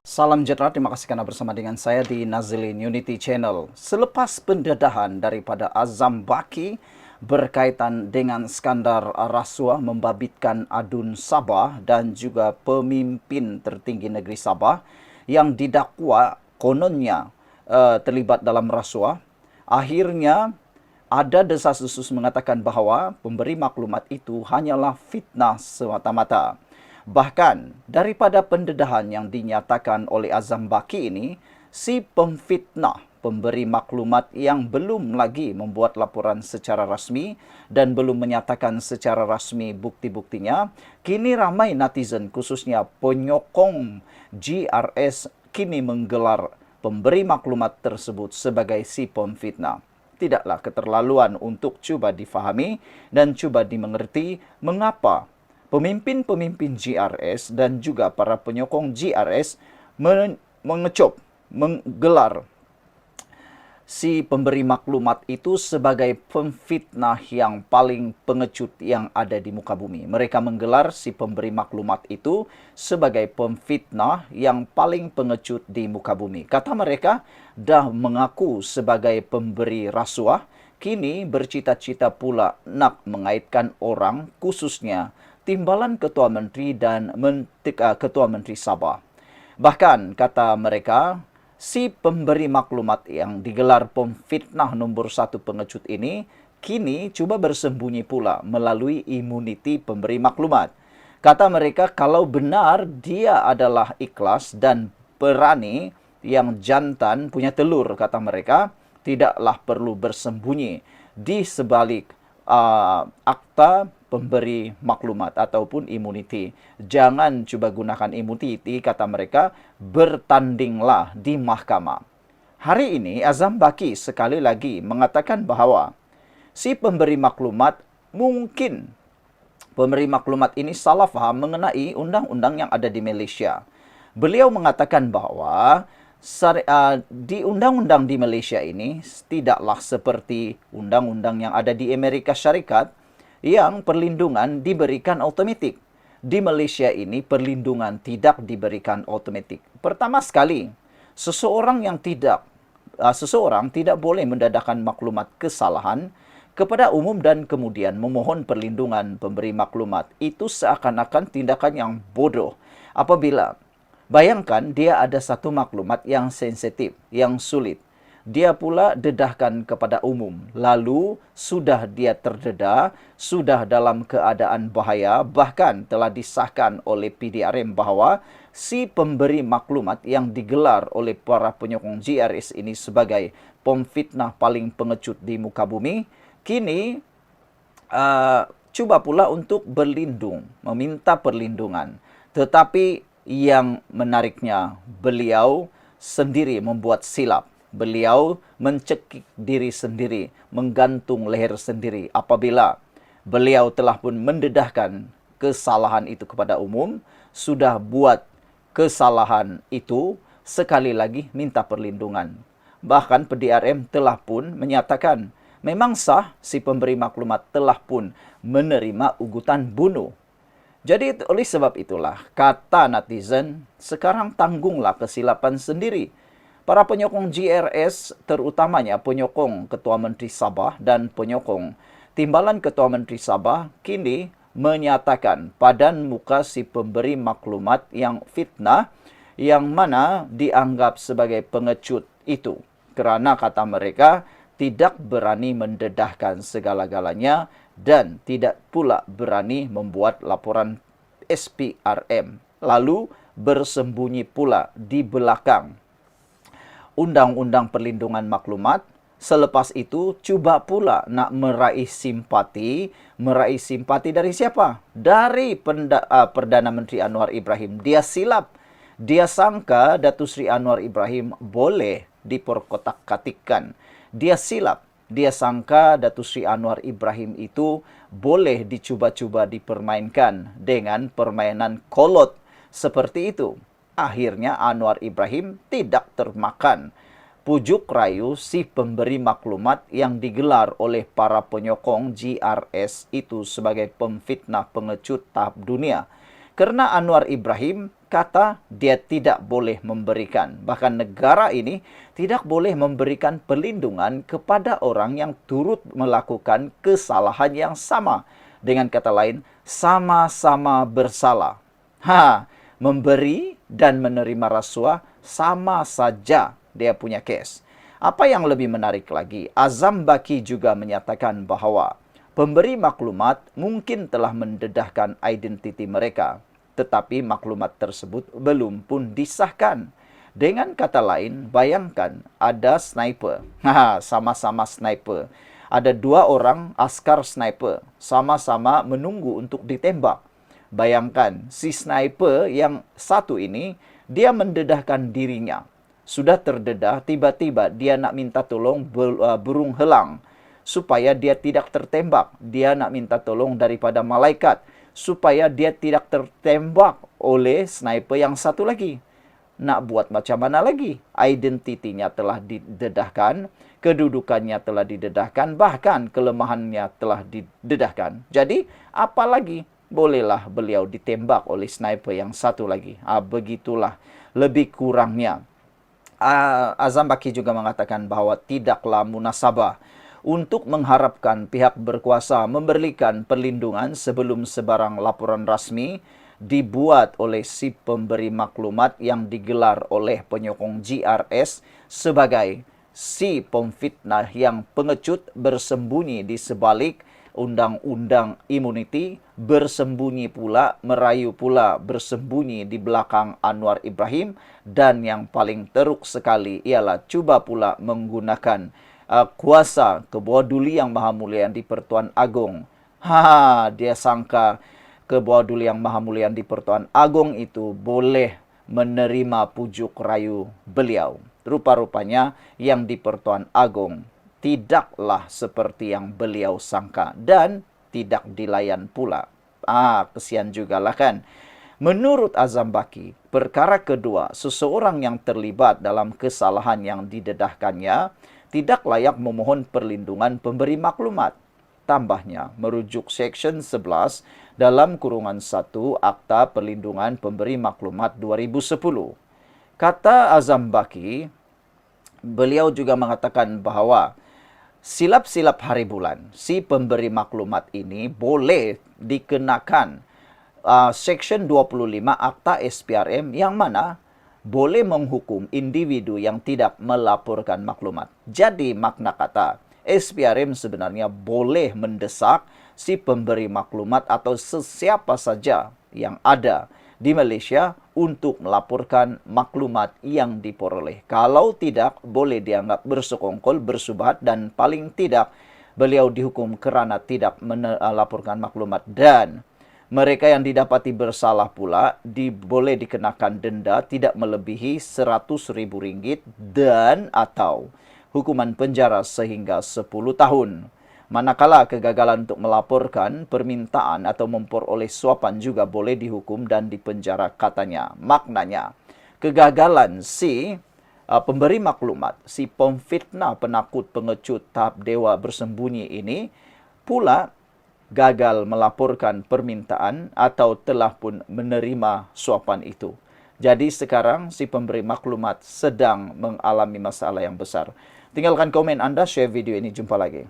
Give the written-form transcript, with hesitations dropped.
Salam sejahtera, terima kasih karena bersama dengan saya di Nazilin Unity Channel. Selepas pendedahan daripada Azam Baki berkaitan dengan skandal rasuah membabitkan Adun Sabah dan juga pemimpin tertinggi negeri Sabah yang didakwa kononnya terlibat dalam rasuah, akhirnya ada desas-desus mengatakan bahawa pemberi maklumat itu hanyalah fitnah semata-mata. Bahkan daripada pendedahan yang dinyatakan oleh Azam Baki ini, si pemfitnah pemberi maklumat yang belum lagi membuat laporan secara rasmi dan belum menyatakan secara rasmi bukti-buktinya, kini ramai netizen khususnya penyokong GRS kini menggelar pemberi maklumat tersebut sebagai si pemfitnah. Tidaklah keterlaluan untuk cuba difahami dan cuba dimengerti mengapa pemimpin-pemimpin GRS dan juga para penyokong GRS mengecop, menggelar si pemberi maklumat itu sebagai pemfitnah yang paling pengecut yang ada di muka bumi. Mereka menggelar si pemberi maklumat itu sebagai pemfitnah yang paling pengecut di muka bumi. Kata mereka, dah mengaku sebagai pemberi rasuah, kini bercita-cita pula nak mengaitkan orang, khususnya Timbalan Ketua Menteri dan Ketua Menteri Sabah. Bahkan kata mereka, si pemberi maklumat yang digelar pemfitnah nombor 1 pengecut ini kini cuba bersembunyi pula melalui imuniti pemberi maklumat. Kata mereka kalau benar dia adalah ikhlas dan berani yang jantan punya telur, kata mereka, tidaklah perlu bersembunyi di sebalik akta pemberi maklumat ataupun imuniti. Jangan cuba gunakan imuniti, kata mereka, bertandinglah di mahkamah. Hari ini Azam Baki sekali lagi mengatakan bahawa si pemberi maklumat mungkin pemberi maklumat ini salah faham mengenai undang-undang yang ada di Malaysia. Beliau mengatakan bahawa di undang-undang di Malaysia ini tidaklah seperti undang-undang yang ada di Amerika Syarikat yang perlindungan diberikan otomatik. Di Malaysia ini perlindungan tidak diberikan otomatik. Pertama sekali, seseorang tidak boleh mendedahkan maklumat kesalahan kepada umum dan kemudian memohon perlindungan pemberi maklumat. Itu seakan-akan tindakan yang bodoh. Apabila bayangkan dia ada satu maklumat yang sensitif, yang sulit. Dia pula dedahkan kepada umum. Lalu sudah dia terdedah, sudah dalam keadaan bahaya, bahkan telah disahkan oleh PDRM bahawa si pemberi maklumat yang digelar oleh para penyokong GRS ini sebagai pemfitnah paling pengecut di muka bumi, kini cuba pula untuk berlindung, meminta perlindungan. Tetapi yang menariknya, beliau sendiri membuat silap. Beliau mencekik diri sendiri, menggantung leher sendiri apabila beliau telah pun mendedahkan kesalahan itu kepada umum, sudah buat kesalahan itu, sekali lagi minta perlindungan. Bahkan PDRM telah pun menyatakan memang sah si pemberi maklumat telah pun menerima ugutan bunuh. Jadi oleh sebab itulah, kata netizen, sekarang tanggunglah kesilapan sendiri. Para penyokong GRS, terutamanya penyokong Ketua Menteri Sabah dan penyokong Timbalan Ketua Menteri Sabah, kini menyatakan padan muka si pemberi maklumat yang fitnah, yang mana dianggap sebagai pengecut itu. Kerana kata mereka, tidak berani mendedahkan segala-galanya dan tidak pula berani membuat laporan SPRM. Lalu bersembunyi pula di belakang Undang-Undang Perlindungan Maklumat. Selepas itu cuba pula nak meraih simpati. Meraih simpati dari siapa? Dari Perdana Menteri Anwar Ibrahim. Dia silap. Dia sangka Datuk Seri Anwar Ibrahim boleh diperkotak-katikkan. Dia silap. Dia sangka Datuk Seri Anwar Ibrahim itu boleh dicuba-cuba dipermainkan dengan permainan kolot seperti itu. Akhirnya Anwar Ibrahim tidak termakan pujuk rayu si pemberi maklumat yang digelar oleh para penyokong GRS itu sebagai pemfitnah pengecut tahap dunia. Kerana Anwar Ibrahim kata dia tidak boleh memberikan. Bahkan negara ini tidak boleh memberikan perlindungan kepada orang yang turut melakukan kesalahan yang sama. Dengan kata lain, sama-sama bersalah. Memberi dan menerima rasuah sama saja dia punya kes. Apa yang lebih menarik lagi, Azam Baki juga menyatakan bahwa pemberi maklumat mungkin telah mendedahkan identiti mereka, tetapi maklumat tersebut belum pun disahkan. Dengan kata lain, bayangkan ada sniper. Sama-sama sniper. Ada 2 orang askar sniper, sama-sama menunggu untuk ditembak. Bayangkan, si sniper yang satu ini, dia mendedahkan dirinya. Sudah terdedah, tiba-tiba dia nak minta tolong burung helang supaya dia tidak tertembak. Dia nak minta tolong daripada malaikat supaya dia tidak tertembak oleh sniper yang satu lagi. Nak buat macam mana lagi? Identitinya telah didedahkan, kedudukannya telah didedahkan, bahkan kelemahannya telah didedahkan. Jadi, apa lagi? Bolehlah beliau ditembak oleh sniper yang satu lagi. Begitulah lebih kurangnya. Azam Baki juga mengatakan bahwa tidaklah munasabah untuk mengharapkan pihak berkuasa memberikan perlindungan sebelum sebarang laporan rasmi dibuat oleh si pemberi maklumat yang digelar oleh penyokong GRS sebagai si pemfitnah yang pengecut bersembunyi di sebalik undang-undang immunity, bersembunyi pula, merayu pula, bersembunyi di belakang Anwar Ibrahim, dan yang paling teruk sekali ialah cuba pula menggunakan kuasa Kebuaduli Yang Maha Mulia di Pertuan Agong. Dia sangka Kebuaduli Yang Maha Mulia di Pertuan Agong itu boleh menerima pujuk rayu beliau. Rupa-rupanya yang di Pertuan Agong tidaklah seperti yang beliau sangka dan tidak dilayan pula. Kesian jugalah kan. Menurut Azam Baki, perkara kedua, seseorang yang terlibat dalam kesalahan yang didedahkannya tidak layak memohon perlindungan pemberi maklumat. Tambahnya, merujuk Section 11 dalam kurungan 1 Akta Perlindungan Pemberi Maklumat 2010. Kata Azam Baki, beliau juga mengatakan bahwa silap-silap hari bulan, si pemberi maklumat ini boleh dikenakan Section 25 Akta SPRM yang mana boleh menghukum individu yang tidak melaporkan maklumat. Jadi makna kata, SPRM sebenarnya boleh mendesak si pemberi maklumat atau sesiapa saja yang ada di Malaysia untuk melaporkan maklumat yang diperoleh. Kalau tidak, boleh dianggap bersekongkol, bersubhat, dan paling tidak beliau dihukum kerana tidak melaporkan maklumat. Dan mereka yang didapati bersalah pula boleh dikenakan denda tidak melebihi RM100,000 dan atau hukuman penjara sehingga 10 tahun. Manakala kegagalan untuk melaporkan permintaan atau memperoleh suapan juga boleh dihukum dan dipenjara katanya. Maknanya, kegagalan si pemberi maklumat, si pemfitnah, penakut, pengecut, tahap dewa bersembunyi ini pula gagal melaporkan permintaan atau telah pun menerima suapan itu. Jadi sekarang si pemberi maklumat sedang mengalami masalah yang besar. Tinggalkan komen Anda, share video ini. Jumpa lagi.